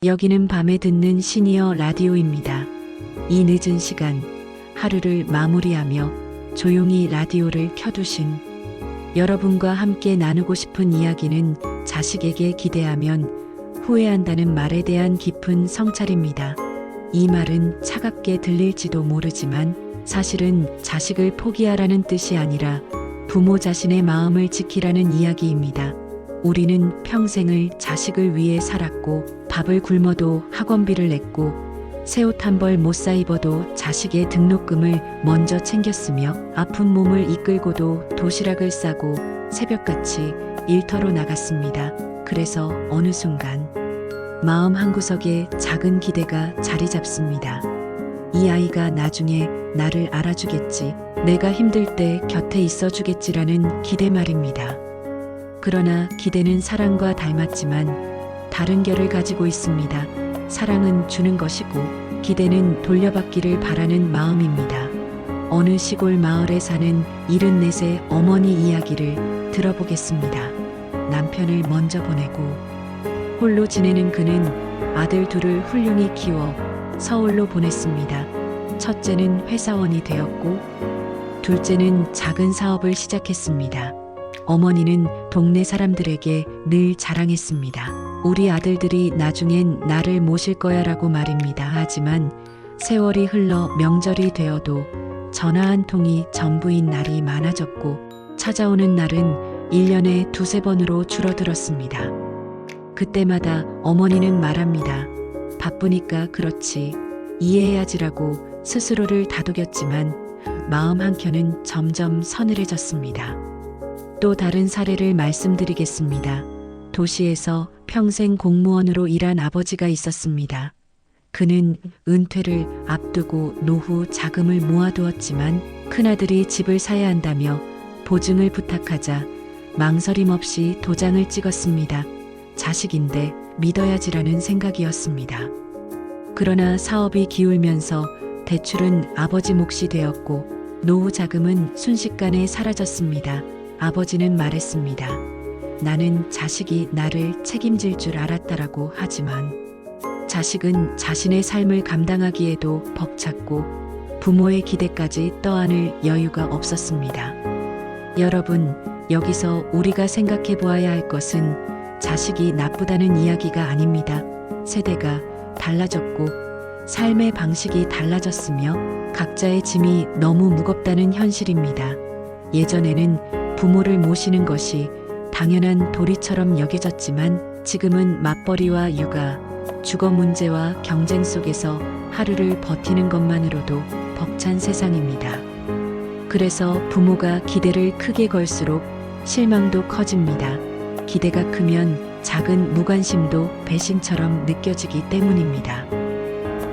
여기는 밤에 듣는 시니어 라디오입니다. 이 늦은 시간 하루를 마무리하며 조용히 라디오를 켜두신 여러분과 함께 나누고 싶은 이야기는 자식에게 기대하면 후회한다는 말에 대한 깊은 성찰입니다. 이 말은 차갑게 들릴지도 모르지만 사실은 자식을 포기하라는 뜻이 아니라 부모 자신의 마음을 지키라는 이야기입니다. 우리는 평생을 자식을 위해 살았고 밥을 굶어도 학원비를 냈고 새 옷 한 벌 못 사 입어도 자식의 등록금을 먼저 챙겼으며 아픈 몸을 이끌고도 도시락을 싸고 새벽같이 일터로 나갔습니다. 그래서 어느 순간 마음 한구석에 작은 기대가 자리 잡습니다. 이 아이가 나중에 나를 알아주겠지, 내가 힘들 때 곁에 있어주겠지라는 기대 말입니다. 그러나 기대는 사랑과 닮았지만 다른 결을 가지고 있습니다. 사랑은 주는 것이고 기대는 돌려받기를 바라는 마음입니다. 어느 시골 마을에 사는 74세 어머니 이야기를 들어보겠습니다. 남편을 먼저 보내고 홀로 지내는 그는 아들 둘을 훌륭히 키워 서울로 보냈습니다. 첫째는 회사원이 되었고 둘째는 작은 사업을 시작했습니다. 어머니는 동네 사람들에게 늘 자랑했습니다. 우리 아들들이 나중엔 나를 모실 거야라고 말입니다. 하지만 세월이 흘러 명절이 되어도 전화 한 통이 전부인 날이 많아졌고 찾아오는 날은 1년에 두세 번으로 줄어들었습니다. 그때마다 어머니는 말합니다. 바쁘니까 그렇지, 이해해야지라고 스스로를 다독였지만 마음 한켠은 점점 서늘해졌습니다. 또 다른 사례를 말씀드리겠습니다. 도시에서 평생 공무원으로 일한 아버지가 있었습니다. 그는 은퇴를 앞두고 노후 자금을 모아두었지만 큰아들이 집을 사야 한다며 보증을 부탁하자 망설임 없이 도장을 찍었습니다. 자식인데 믿어야지라는 생각이었습니다. 그러나 사업이 기울면서 대출은 아버지 몫이 되었고 노후 자금은 순식간에 사라졌습니다. 아버지는 말했습니다. 나는 자식이 나를 책임질 줄 알았다라고. 하지만 자식은 자신의 삶을 감당하기에도 벅찼고 부모의 기대까지 떠안을 여유가 없었습니다. 여러분, 여기서 우리가 생각해 보아야 할 것은 자식이 나쁘다는 이야기가 아닙니다. 세대가 달라졌고 삶의 방식이 달라졌으며 각자의 짐이 너무 무겁다는 현실입니다. 예전에는 부모를 모시는 것이 당연한 도리처럼 여겨졌지만 지금은 맞벌이와 육아, 주거 문제와 경쟁 속에서 하루를 버티는 것만으로도 벅찬 세상입니다. 그래서 부모가 기대를 크게 걸수록 실망도 커집니다. 기대가 크면 작은 무관심도 배신처럼 느껴지기 때문입니다.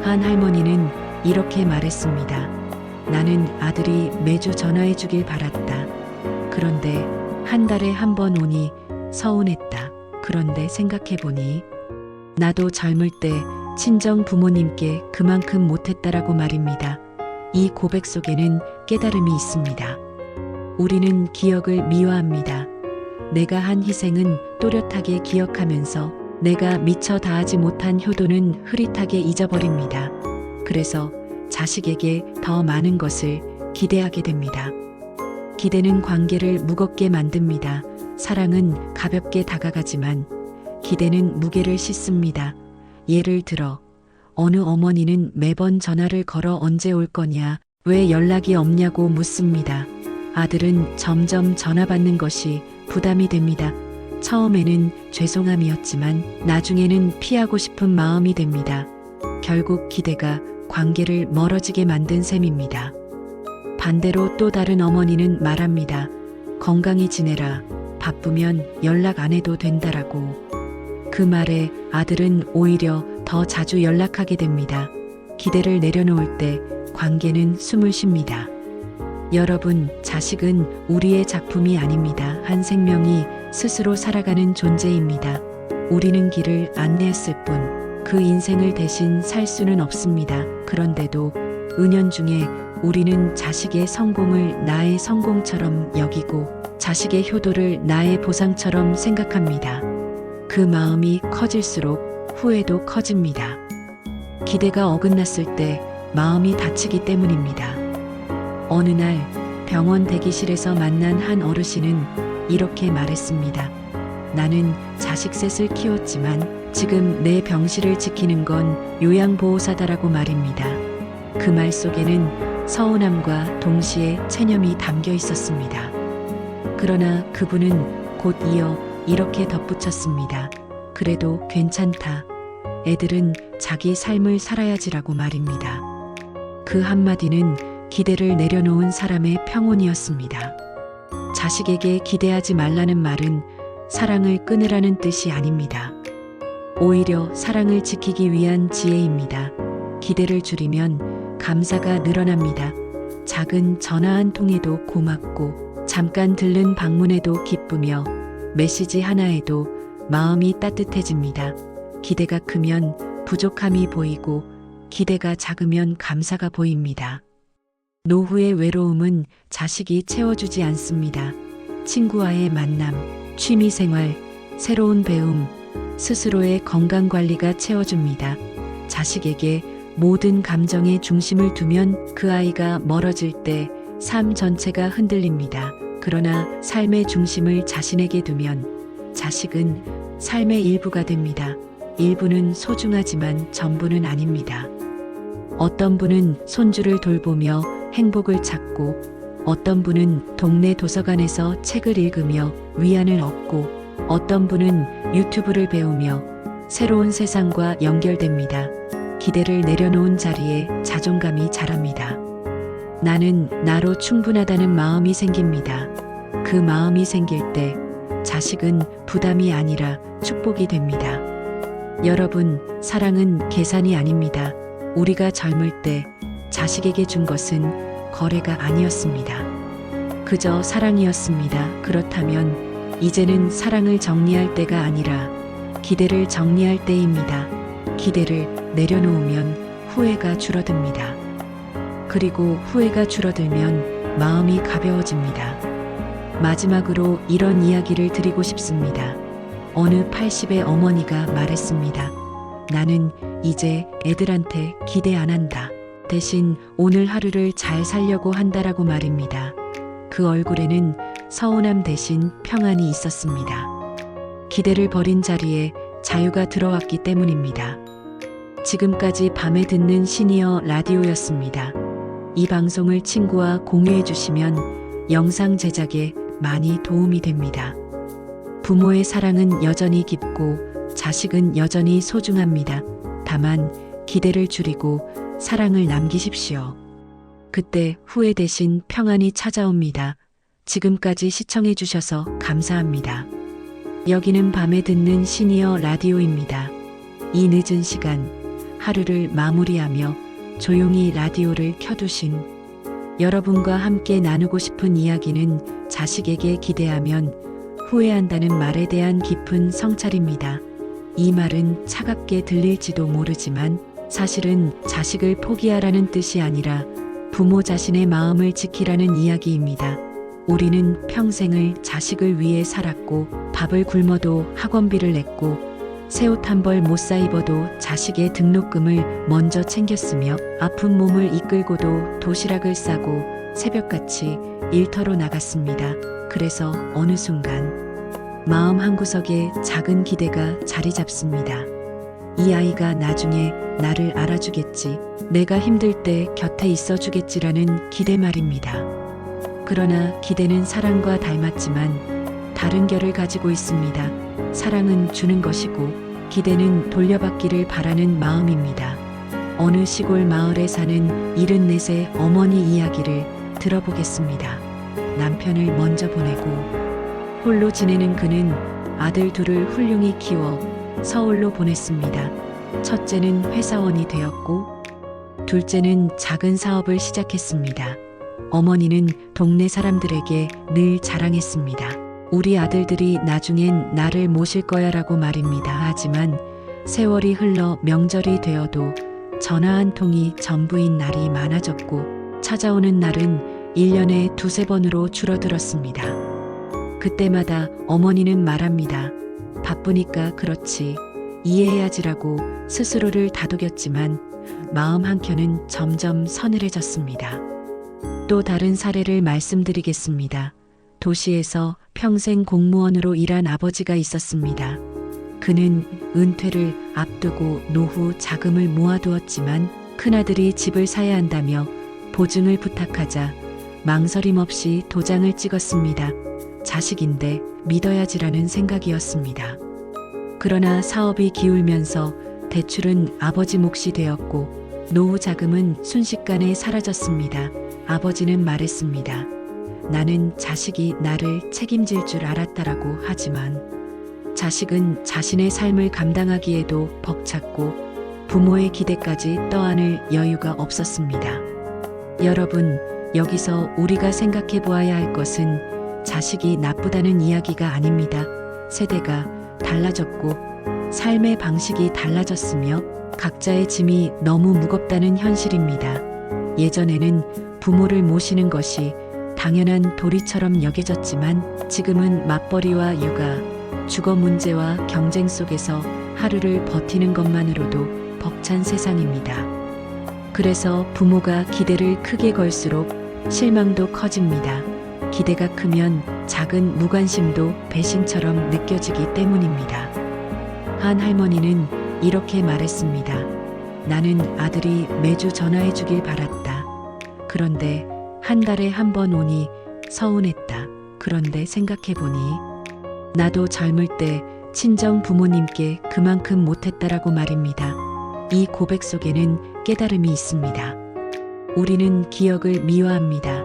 한 할머니는 이렇게 말했습니다. 나는 아들이 매주 전화해 주길 바랐다. 그런데 한 달에 한 번 오니 서운했다. 그런데 생각해보니 나도 젊을 때 친정 부모님께 그만큼 못했다라고 말입니다. 이 고백 속에는 깨달음이 있습니다. 우리는 기억을 미화합니다. 내가 한 희생은 또렷하게 기억하면서 내가 미처 다하지 못한 효도는 흐릿하게 잊어버립니다. 그래서 자식에게 더 많은 것을 기대하게 됩니다. 기대는 관계를 무겁게 만듭니다. 사랑은 가볍게 다가가지만 기대는 무게를 싣습니다. 예를 들어 어느 어머니는 매번 전화를 걸어 언제 올 거냐, 왜 연락이 없냐고 묻습니다. 아들은 점점 전화 받는 것이 부담이 됩니다. 처음에는 죄송함이었지만 나중에는 피하고 싶은 마음이 됩니다. 결국 기대가 관계를 멀어지게 만든 셈입니다. 반대로 또 다른 어머니는 말합니다. 건강히 지내라. 바쁘면 연락 안 해도 된다라고. 그 말에 아들은 오히려 더 자주 연락하게 됩니다. 기대를 내려놓을 때 관계는 숨을 쉽니다. 여러분, 자식은 우리의 작품이 아닙니다. 한 생명이 스스로 살아가는 존재입니다. 우리는 길을 안내했을 뿐 그 인생을 대신 살 수는 없습니다. 그런데도 은연중에 우리는 자식의 성공을 나의 성공처럼 여기고 자식의 효도를 나의 보상처럼 생각합니다. 그 마음이 커질수록 후회도 커집니다. 기대가 어긋났을 때 마음이 다치기 때문입니다. 어느 날 병원 대기실에서 만난 한 어르신은 이렇게 말했습니다. 나는 자식 셋을 키웠지만 지금 내 병실을 지키는 건 요양보호사다라고 말입니다. 그 말 속에는 서운함과 동시에 체념이 담겨 있었습니다. 그러나 그분은 곧 이어 이렇게 덧붙였습니다. 그래도 괜찮다. 애들은 자기 삶을 살아야지라고 말입니다. 그 한마디는 기대를 내려놓은 사람의 평온이었습니다. 자식에게 기대하지 말라는 말은 사랑을 끊으라는 뜻이 아닙니다. 오히려 사랑을 지키기 위한 지혜입니다. 기대를 줄이면 감사가 늘어납니다. 작은 전화 한 통에도 고맙고 잠깐 들른 방문에도 기쁘며 메시지 하나에도 마음이 따뜻해집니다. 기대가 크면 부족함이 보이고 기대가 작으면 감사가 보입니다. 노후의 외로움은 자식이 채워주지 않습니다. 친구와의 만남, 취미생활, 새로운 배움, 스스로의 건강관리가 채워줍니다. 자식에게 모든 감정의 중심을 두면 그 아이가 멀어질 때 삶 전체가 흔들립니다. 그러나 삶의 중심을 자신에게 두면 자식은 삶의 일부가 됩니다. 일부는 소중하지만 전부는 아닙니다. 어떤 분은 손주를 돌보며 행복을 찾고 어떤 분은 동네 도서관에서 책을 읽으며 위안을 얻고 어떤 분은 유튜브를 배우며 새로운 세상과 연결됩니다. 기대를 내려놓은 자리에 자존감이 자랍니다. 나는 나로 충분하다는 마음이 생깁니다. 그 마음이 생길 때 자식은 부담이 아니라 축복이 됩니다. 여러분, 사랑은 계산이 아닙니다. 우리가 젊을 때 자식에게 준 것은 거래가 아니었습니다. 그저 사랑이었습니다. 그렇다면 이제는 사랑을 정리할 때가 아니라 기대를 정리할 때입니다. 기대를 내려놓으면 후회가 줄어듭니다. 그리고 후회가 줄어들면 마음이 가벼워집니다. 마지막으로 이런 이야기를 드리고 싶습니다. 어느 80의 어머니가 말했습니다. 나는 이제 애들한테 기대 안 한다. 대신 오늘 하루를 잘 살려고 한다라고 말입니다. 그 얼굴에는 서운함 대신 평안이 있었습니다. 기대를 버린 자리에 자유가 들어왔기 때문입니다. 지금까지 밤에 듣는 시니어 라디오였습니다. 이 방송을 친구와 공유해 주시면 영상 제작에 많이 도움이 됩니다. 부모의 사랑은 여전히 깊고 자식은 여전히 소중합니다. 다만 기대를 줄이고 사랑을 남기십시오. 그때 후회 대신 평안이 찾아옵니다. 지금까지 시청해 주셔서 감사합니다. 여기는 밤에 듣는 시니어 라디오입니다. 이 늦은 시간 하루를 마무리하며 조용히 라디오를 켜두신 여러분과 함께 나누고 싶은 이야기는 자식에게 기대하면 후회한다는 말에 대한 깊은 성찰입니다. 이 말은 차갑게 들릴지도 모르지만 사실은 자식을 포기하라는 뜻이 아니라 부모 자신의 마음을 지키라는 이야기입니다. 우리는 평생을 자식을 위해 살았고 밥을 굶어도 학원비를 냈고 새 옷 한 벌 못 사 입어도 자식의 등록금을 먼저 챙겼으며 아픈 몸을 이끌고도 도시락을 싸고 새벽같이 일터로 나갔습니다. 그래서 어느 순간 마음 한구석에 작은 기대가 자리 잡습니다. 이 아이가 나중에 나를 알아주겠지, 내가 힘들 때 곁에 있어주겠지라는 기대 말입니다. 그러나 기대는 사랑과 닮았지만 다른 결을 가지고 있습니다. 사랑은 주는 것이고 기대는 돌려받기를 바라는 마음입니다. 어느 시골 마을에 사는 74세 어머니 이야기를 들어보겠습니다. 남편을 먼저 보내고 홀로 지내는 그는 아들 둘을 훌륭히 키워 서울로 보냈습니다. 첫째는 회사원이 되었고 둘째는 작은 사업을 시작했습니다. 어머니는 동네 사람들에게 늘 자랑했습니다. 우리 아들들이 나중엔 나를 모실 거야 라고 말입니다. 하지만 세월이 흘러 명절이 되어도 전화 한 통이 전부인 날이 많아졌고 찾아오는 날은 1년에 두세 번으로 줄어들었습니다. 그때마다 어머니는 말합니다. 바쁘니까 그렇지. 이해해야지라고 스스로를 다독였지만 마음 한켠은 점점 서늘해졌습니다. 또 다른 사례를 말씀드리겠습니다. 도시에서 평생 공무원으로 일한 아버지가 있었습니다. 그는 은퇴를 앞두고 노후 자금을 모아두었지만 큰아들이 집을 사야 한다며 보증을 부탁하자 망설임 없이 도장을 찍었습니다. 자식인데 믿어야지라는 생각이었습니다. 그러나 사업이 기울면서 대출은 아버지 몫이 되었고 노후 자금은 순식간에 사라졌습니다. 아버지는 말했습니다. 나는 자식이 나를 책임질 줄 알았다라고 하지만 자식은 자신의 삶을 감당하기에도 벅찼고 부모의 기대까지 떠안을 여유가 없었습니다. 여러분, 여기서 우리가 생각해 보아야 할 것은 자식이 나쁘다는 이야기가 아닙니다. 세대가 달라졌고 삶의 방식이 달라졌으며 각자의 짐이 너무 무겁다는 현실입니다. 예전에는 부모를 모시는 것이 당연한 도리처럼 여겨졌지만 지금은 맞벌이와 육아, 주거 문제와 경쟁 속에서 하루를 버티는 것만으로도 벅찬 세상입니다. 그래서 부모가 기대를 크게 걸수록 실망도 커집니다. 기대가 크면 작은 무관심도 배신처럼 느껴지기 때문입니다. 한 할머니는 이렇게 말했습니다. 나는 아들이 매주 전화해 주길 바랐다. 그런데 한 달에 한 번 오니 서운했다. 그런데 생각해보니 나도 젊을 때 친정 부모님께 그만큼 못했다라고 말입니다. 이 고백 속에는 깨달음이 있습니다. 우리는 기억을 미화합니다.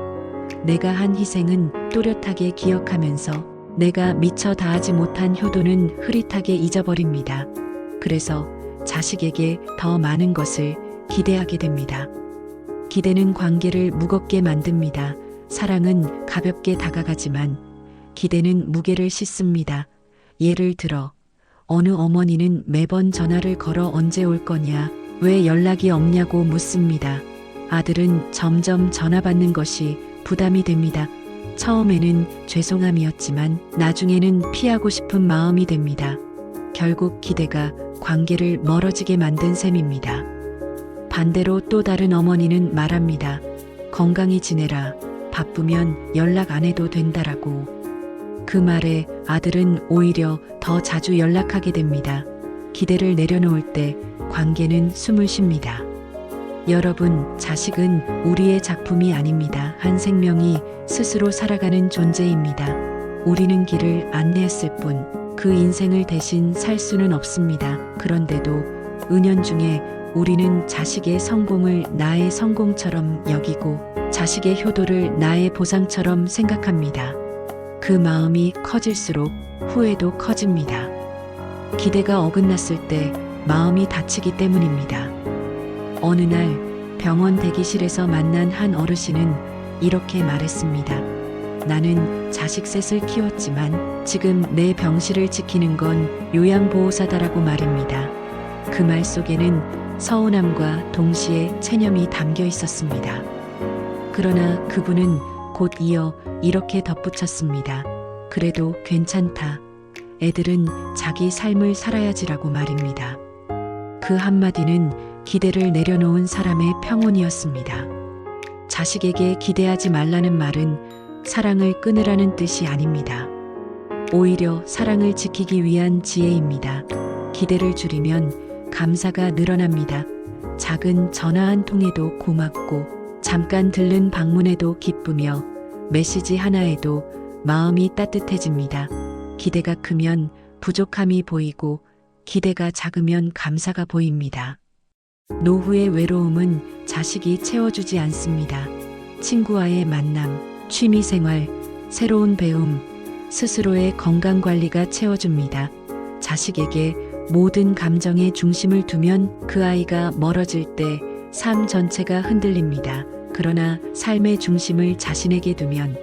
내가 한 희생은 또렷하게 기억하면서 내가 미처 다하지 못한 효도는 흐릿하게 잊어버립니다. 그래서 자식에게 더 많은 것을 기대하게 됩니다. 기대는 관계를 무겁게 만듭니다. 사랑은 가볍게 다가가지만 기대는 무게를 싣습니다. 예를 들어 어느 어머니는 매번 전화를 걸어 언제 올 거냐, 왜 연락이 없냐고 묻습니다. 아들은 점점 전화 받는 것이 부담이 됩니다. 처음에는 죄송함이었지만 나중에는 피하고 싶은 마음이 됩니다. 결국 기대가 관계를 멀어지게 만든 셈입니다. 반대로 또 다른 어머니는 말합니다. 건강히 지내라. 바쁘면 연락 안 해도 된다라고. 그 말에 아들은 오히려 더 자주 연락하게 됩니다. 기대를 내려놓을 때 관계는 숨을 쉽니다. 여러분, 자식은 우리의 작품이 아닙니다. 한 생명이 스스로 살아가는 존재입니다. 우리는 길을 안내했을 뿐 그 인생을 대신 살 수는 없습니다. 그런데도 은연중에 우리는 자식의 성공을 나의 성공처럼 여기고 자식의 효도를 나의 보상처럼 생각합니다. 그 마음이 커질수록 후회도 커집니다. 기대가 어긋났을 때 마음이 다치기 때문입니다. 어느 날 병원 대기실에서 만난 한 어르신은 이렇게 말했습니다. 나는 자식 셋을 키웠지만 지금 내 병실을 지키는 건 요양보호사다라고 말입니다. 그 말 속에는 서운함과 동시에 체념이 담겨 있었습니다. 그러나 그분은 곧 이어 이렇게 덧붙였습니다. 그래도 괜찮다. 애들은 자기 삶을 살아야지라고 말입니다. 그 한마디는 기대를 내려놓은 사람의 평온이었습니다. 자식에게 기대하지 말라는 말은 사랑을 끊으라는 뜻이 아닙니다. 오히려 사랑을 지키기 위한 지혜입니다. 기대를 줄이면 감사가 늘어납니다. 작은 전화 한 통에도 고맙고 잠깐 들른 방문에도 기쁘며 메시지 하나에도 마음이 따뜻해집니다. 기대가 크면 부족함이 보이고 기대가 작으면 감사가 보입니다. 노후의 외로움은 자식이 채워주지 않습니다. 친구와의 만남, 취미생활, 새로운 배움, 스스로의 건강관리가 채워줍니다. 자식에게 모든 감정의 중심을 두면 그 아이가 멀어질 때 삶 전체가 흔들립니다. 그러나 삶의 중심을 자신에게 두면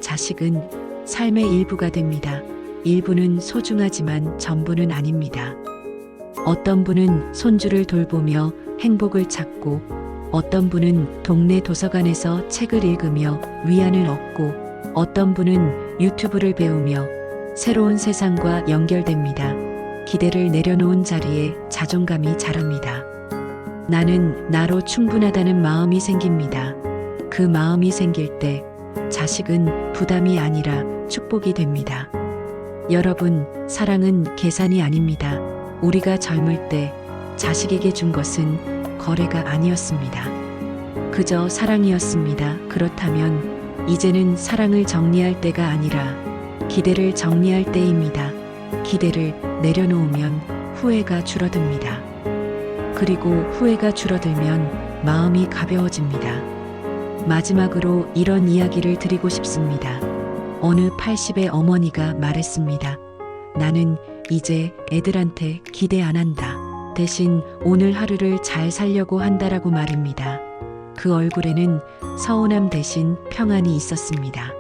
자식은 삶의 일부가 됩니다. 일부는 소중하지만 전부는 아닙니다. 어떤 분은 손주를 돌보며 행복을 찾고 어떤 분은 동네 도서관에서 책을 읽으며 위안을 얻고 어떤 분은 유튜브를 배우며 새로운 세상과 연결됩니다. 기대를 내려놓은 자리에 자존감이 자랍니다. 나는 나로 충분하다는 마음이 생깁니다. 그 마음이 생길 때 자식은 부담이 아니라 축복이 됩니다. 여러분, 사랑은 계산이 아닙니다. 우리가 젊을 때 자식에게 준 것은 거래가 아니었습니다. 그저 사랑이었습니다. 그렇다면 이제는 사랑을 정리할 때가 아니라 기대를 정리할 때입니다. 기대를 내려놓으면 후회가 줄어듭니다. 그리고 후회가 줄어들면 마음이 가벼워집니다. 마지막으로 이런 이야기를 드리고 싶습니다. 어느 80의 어머니가 말했습니다. 나는 이제 애들한테 기대 안 한다. 대신 오늘 하루를 잘 살려고 한다라고 말입니다. 그 얼굴에는 서운함 대신 평안이 있었습니다.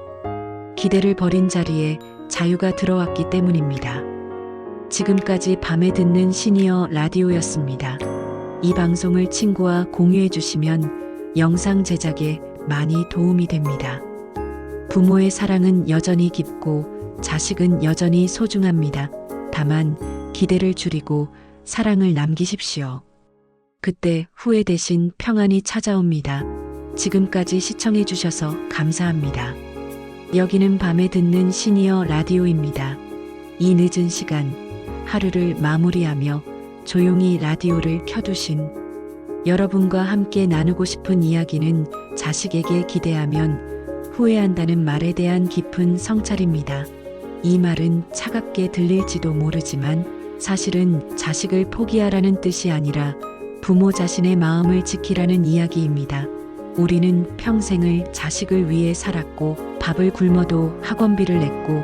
기대를 버린 자리에 자유가 들어왔기 때문입니다. 지금까지 밤에 듣는 시니어 라디오였습니다. 이 방송을 친구와 공유해 주시면 영상 제작에 많이 도움이 됩니다. 부모의 사랑은 여전히 깊고 자식은 여전히 소중합니다. 다만 기대를 줄이고 사랑을 남기십시오. 그때 후회 대신 평안이 찾아옵니다. 지금까지 시청해 주셔서 감사합니다. 여기는 밤에 듣는 시니어 라디오입니다. 이 늦은 시간 하루를 마무리하며 조용히 라디오를 켜두신 여러분과 함께 나누고 싶은 이야기는 자식에게 기대하면 후회한다는 말에 대한 깊은 성찰입니다. 이 말은 차갑게 들릴지도 모르지만 사실은 자식을 포기하라는 뜻이 아니라 부모 자신의 마음을 지키라는 이야기입니다. 우리는 평생을 자식을 위해 살았고 밥을 굶어도 학원비를 냈고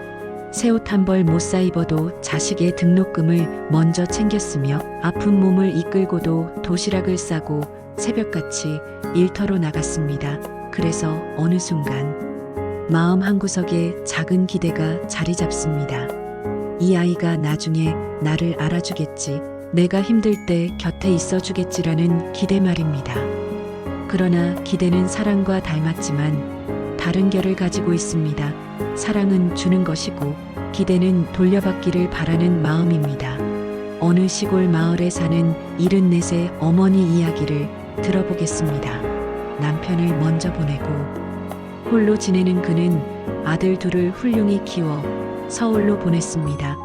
새 옷 한 벌 못 사 입어도 자식의 등록금을 먼저 챙겼으며 아픈 몸을 이끌고도 도시락을 싸고 새벽같이 일터로 나갔습니다. 그래서 어느 순간 마음 한구석에 작은 기대가 자리 잡습니다. 이 아이가 나중에 나를 알아주겠지. 내가 힘들 때 곁에 있어 주겠지라는 기대 말입니다. 그러나 기대는 사랑과 닮았지만 다른 결을 가지고 있습니다. 사랑은 주는 것이고 기대는 돌려받기를 바라는 마음입니다. 어느 시골 마을에 사는 74세 어머니 이야기를 들어보겠습니다. 남편을 먼저 보내고 홀로 지내는 그는 아들 둘을 훌륭히 키워 서울로 보냈습니다.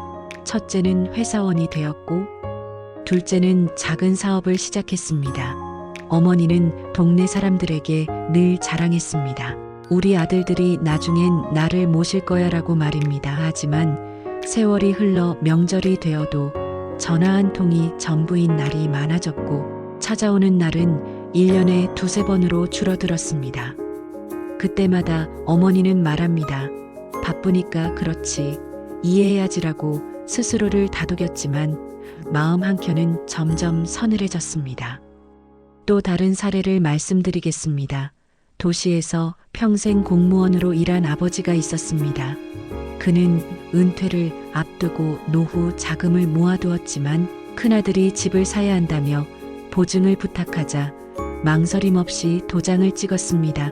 첫째는 회사원이 되었고 둘째는 작은 사업을 시작했습니다. 어머니는 동네 사람들에게 늘 자랑했습니다. 우리 아들들이 나중엔 나를 모실 거야 라고 말입니다. 하지만 세월이 흘러 명절이 되어도 전화 한 통이 전부인 날이 많아졌고 찾아오는 날은 1년에 두세 번으로 줄어들었습니다. 그때마다 어머니는 말합니다. 바쁘니까 그렇지, 이해해야지라고 스스로를 다독였지만 마음 한켠은 점점 서늘해졌습니다. 또 다른 사례를 말씀드리겠습니다. 도시에서 평생 공무원으로 일한 아버지가 있었습니다. 그는 은퇴를 앞두고 노후 자금을 모아두었지만 큰아들이 집을 사야 한다며 보증을 부탁하자 망설임 없이 도장을 찍었습니다.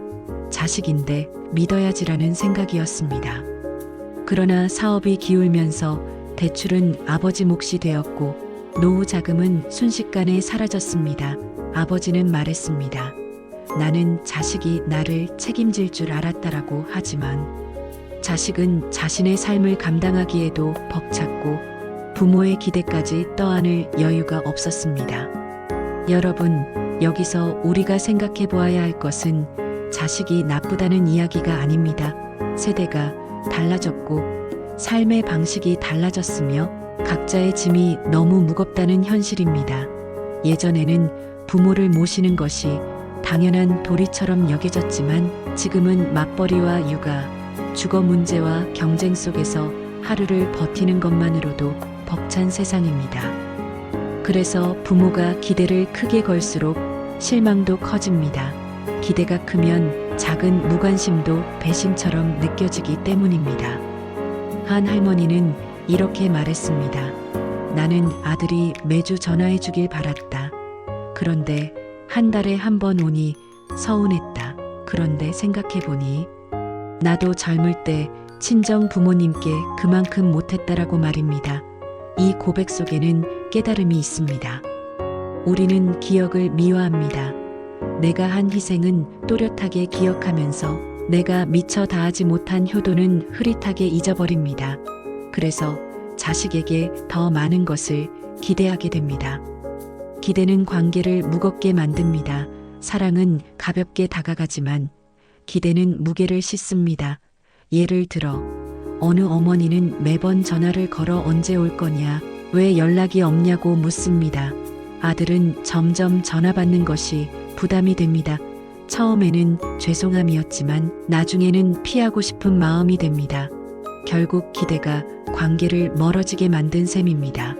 자식인데 믿어야지라는 생각이었습니다. 그러나 사업이 기울면서 대출은 아버지 몫이 되었고 노후 자금은 순식간에 사라졌습니다. 아버지는 말했습니다. 나는 자식이 나를 책임질 줄 알았다라고. 하지만 자식은 자신의 삶을 감당하기에도 벅찼고 부모의 기대까지 떠안을 여유가 없었습니다. 여러분, 여기서 우리가 생각해 보아야 할 것은 자식이 나쁘다는 이야기가 아닙니다. 세대가 달라졌고 삶의 방식이 달라졌으며 각자의 짐이 너무 무겁다는 현실입니다. 예전에는 부모를 모시는 것이 당연한 도리처럼 여겨졌지만 지금은 맞벌이와 육아, 주거 문제와 경쟁 속에서 하루를 버티는 것만으로도 벅찬 세상입니다. 그래서 부모가 기대를 크게 걸수록 실망도 커집니다. 기대가 크면 작은 무관심도 배신처럼 느껴지기 때문입니다. 한 할머니는 이렇게 말했습니다. 나는 아들이 매주 전화해 주길 바랐다. 그런데 한 달에 한 번 오니 서운했다. 그런데 생각해보니 나도 젊을 때 친정 부모님께 그만큼 못했다라고 말입니다. 이 고백 속에는 깨달음이 있습니다. 우리는 기억을 미화합니다. 내가 한 희생은 또렷하게 기억하면서 내가 미처 다하지 못한 효도는 흐릿하게 잊어버립니다. 그래서 자식에게 더 많은 것을 기대하게 됩니다. 기대는 관계를 무겁게 만듭니다. 사랑은 가볍게 다가가지만 기대는 무게를 싣습니다. 예를 들어 어느 어머니는 매번 전화를 걸어 언제 올 거냐, 왜 연락이 없냐고 묻습니다. 아들은 점점 전화 받는 것이 부담이 됩니다. 처음에는 죄송함이었지만 나중에는 피하고 싶은 마음이 됩니다. 결국 기대가 관계를 멀어지게 만든 셈입니다.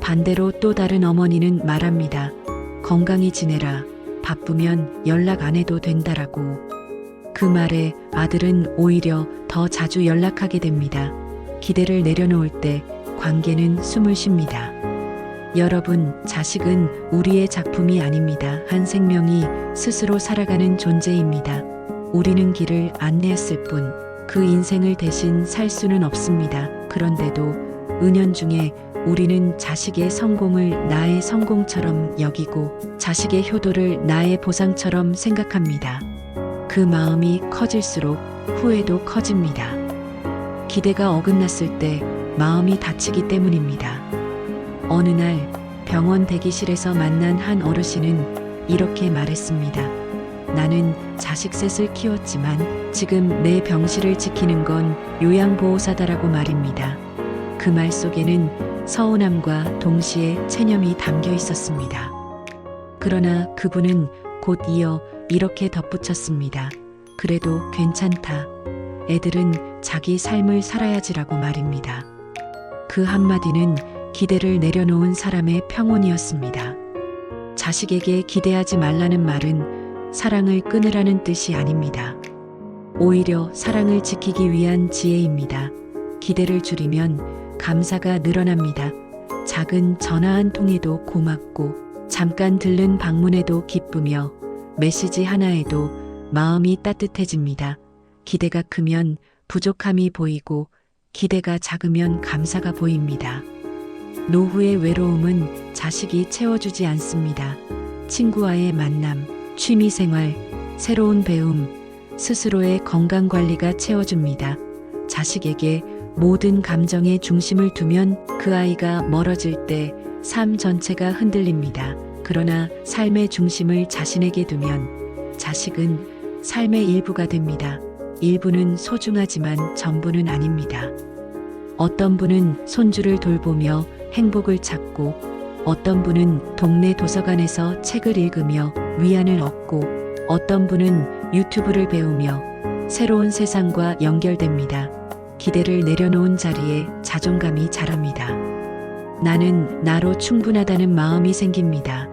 반대로 또 다른 어머니는 말합니다. 건강히 지내라. 바쁘면 연락 안 해도 된다라고. 그 말에 아들은 오히려 더 자주 연락하게 됩니다. 기대를 내려놓을 때 관계는 숨을 쉽니다. 여러분, 자식은 우리의 작품이 아닙니다. 한 생명이 스스로 살아가는 존재입니다. 우리는 길을 안내했을 뿐 그 인생을 대신 살 수는 없습니다. 그런데도 은연중에 우리는 자식의 성공을 나의 성공처럼 여기고 자식의 효도를 나의 보상처럼 생각합니다. 그 마음이 커질수록 후회도 커집니다. 기대가 어긋났을 때 마음이 다치기 때문입니다. 어느 날 병원 대기실에서 만난 한 어르신은 이렇게 말했습니다. 나는 자식 셋을 키웠지만 지금 내 병실을 지키는 건 요양보호사다라고 말입니다. 그 말 속에는 서운함과 동시에 체념이 담겨 있었습니다. 그러나 그분은 곧 이어 이렇게 덧붙였습니다. 그래도 괜찮다. 애들은 자기 삶을 살아야지라고 말입니다. 그 한마디는 기대를 내려놓은 사람의 평온이었습니다. 자식에게 기대하지 말라는 말은 사랑을 끊으라는 뜻이 아닙니다. 오히려 사랑을 지키기 위한 지혜입니다. 기대를 줄이면 감사가 늘어납니다. 작은 전화 한 통에도 고맙고 잠깐 들른 방문에도 기쁘며 메시지 하나에도 마음이 따뜻해집니다. 기대가 크면 부족함이 보이고 기대가 작으면 감사가 보입니다. 노후의 외로움은 자식이 채워주지 않습니다. 친구와의 만남, 취미생활, 새로운 배움, 스스로의 건강관리가 채워줍니다. 자식에게 모든 감정의 중심을 두면 그 아이가 멀어질 때 삶 전체가 흔들립니다. 그러나 삶의 중심을 자신에게 두면 자식은 삶의 일부가 됩니다. 일부는 소중하지만 전부는 아닙니다. 어떤 분은 손주를 돌보며 행복을 찾고 어떤 분은 동네 도서관에서 책을 읽으며 위안을 얻고 어떤 분은 유튜브를 배우며 새로운 세상과 연결됩니다. 기대를 내려놓은 자리에 자존감이 자랍니다. 나는 나로 충분하다는 마음이 생깁니다.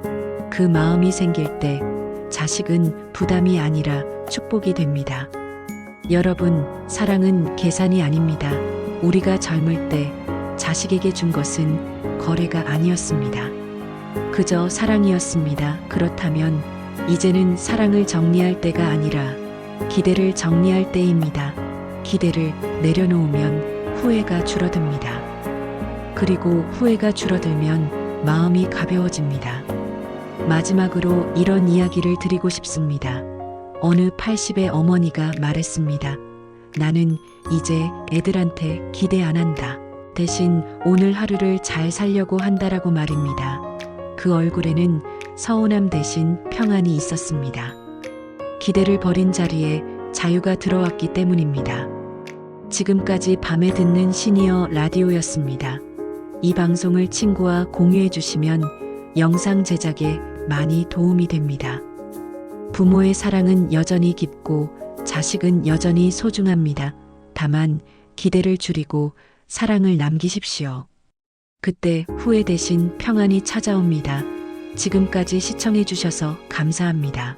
그 마음이 생길 때 자식은 부담이 아니라 축복이 됩니다. 여러분, 사랑은 계산이 아닙니다. 우리가 젊을 때 자식에게 준 것은 거래가 아니었습니다. 그저 사랑이었습니다. 그렇다면 이제는 사랑을 정리할 때가 아니라 기대를 정리할 때입니다. 기대를 내려놓으면 후회가 줄어듭니다. 그리고 후회가 줄어들면 마음이 가벼워집니다. 마지막으로 이런 이야기를 드리고 싶습니다. 어느 80의 어머니가 말했습니다. 나는 이제 애들한테 기대 안 한다. 대신 오늘 하루를 잘 살려고 한다라고 말입니다. 그 얼굴에는 서운함 대신 평안이 있었습니다. 기대를 버린 자리에 자유가 들어왔기 때문입니다. 지금까지 밤에 듣는 시니어 라디오였습니다. 이 방송을 친구와 공유해 주시면 영상 제작에 많이 도움이 됩니다. 부모의 사랑은 여전히 깊고 자식은 여전히 소중합니다. 다만 기대를 줄이고 사랑을 남기십시오. 그때 후회 대신 평안이 찾아옵니다. 지금까지 시청해 주셔서 감사합니다.